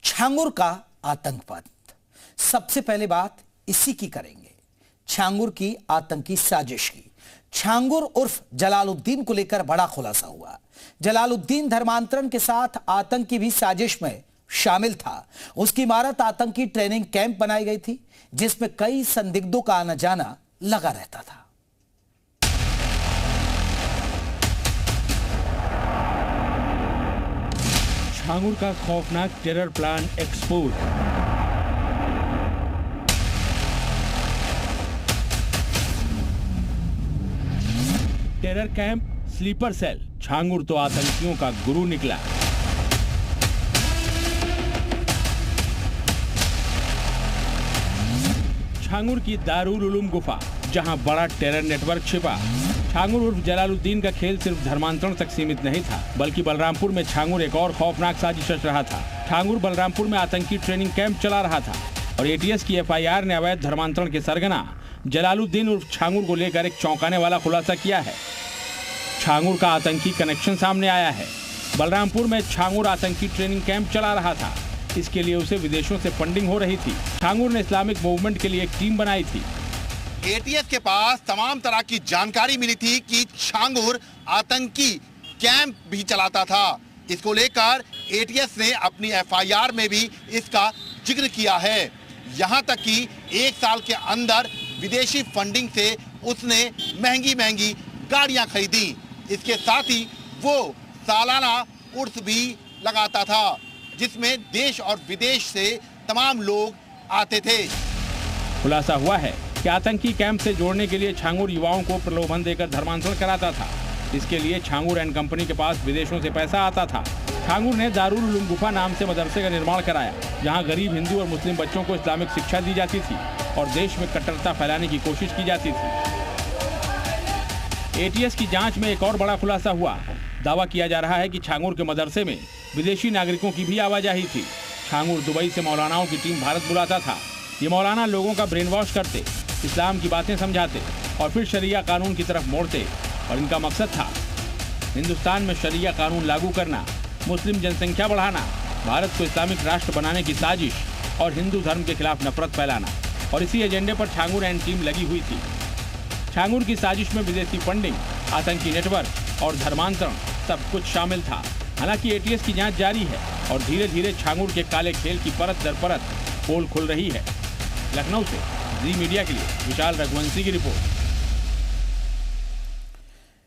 छांगुर का आतंकवाद। सबसे पहले बात इसी की करेंगे, छांगुर की आतंकी साजिश की। छांगुर उर्फ जलालुद्दीन को लेकर बड़ा खुलासा हुआ। जलालुद्दीन धर्मांतरण के साथ आतंकी भी साजिश में शामिल था। उसकी इमारत आतंकी ट्रेनिंग कैंप बनाई गई थी, जिसमें कई संदिग्धों का आना जाना लगा रहता था। छांगुर का खौफनाक terror plan expose. Terror camp, sleeper cell. Changur तो आतंकियों का गुरु निकला। छांगुर की दारुल उलूम गुफा, जहां बड़ा टेरर नेटवर्क छिपा। छांगुर उर्फ जलालुद्दीन का खेल सिर्फ धर्मांतरण तक सीमित नहीं था, बल्कि बलरामपुर में छांगुर एक और खौफनाक साजिश रच रहा था। छांगुर बलरामपुर में आतंकी ट्रेनिंग कैंप चला रहा था और एटीएस की एफआईआर ने अवैध धर्मांतरण के सरगना जलालुद्दीन उर्फ छांगुर को लेकर एक चौंकाने वाला खुलासा किया है। छांगुर का आतंकी कनेक्शन सामने आया है। बलरामपुर में छांगुर आतंकी ट्रेनिंग कैंप चला रहा था। इसके लिए उसे विदेशों से फंडिंग हो रही थी। छांगुर ने इस्लामिक मूवमेंट के लिए एक टीम बनाई थी। एटीएस के पास तमाम तरह की जानकारी मिली थी कि छांगुर आतंकी कैंप भी चलाता था। इसको लेकर एटीएस ने अपनी एफआईआर में भी इसका जिक्र किया है। यहां तक कि एक साल के अंदर विदेशी फंडिंग से उसने महंगी महंगी गाड़ियां खरीदी। इसके साथ ही वो सालाना उर्स भी लगाता था, जिसमें देश और विदेश से तमाम लोग आते थे। खुलासा हुआ है कि आतंकी कैंप से जोड़ने के लिए छांगुर युवाओं को प्रलोभन देकर धर्मांतरण कराता था। इसके लिए छांगुर एंड कंपनी के पास विदेशों से पैसा आता था। छांगुर ने दारुल उलूम गुफा नाम से मदरसे का निर्माण कराया, जहां गरीब हिंदू और मुस्लिम बच्चों को इस्लामिक शिक्षा दी जाती थी और देश में कट्टरता फैलाने की कोशिश की जाती थी। एटीएस की जांच में एक और बड़ा खुलासा हुआ। दावा किया जा रहा है कि छांगुर के मदरसे में विदेशी नागरिकों की भी आवाजाही थी। छांगुर दुबई से मौलानाओं की टीम भारत बुलाता था। ये मौलाना लोगों का ब्रेन वॉश करते, इस्लाम की बातें समझाते और फिर शरिया कानून की तरफ मोड़ते। और इनका मकसद था हिंदुस्तान में शरिया कानून लागू करना, मुस्लिम जनसंख्या बढ़ाना, भारत को इस्लामिक राष्ट्र बनाने की साजिश और हिंदू धर्म के खिलाफ नफरत फैलाना। और इसी एजेंडे पर छांगुर एंड टीम लगी हुई थी। छांगुर की साजिश में विदेशी फंडिंग, आतंकी नेटवर्क और धर्मांतरण सब कुछ शामिल था। हालांकि एटीएस की जांच जारी है और धीरे धीरे छांगुर के काले खेल की परत दर परत पोल खुल रही है। लखनऊ से जी मीडिया के लिए विशाल रघुवंशी की रिपोर्ट।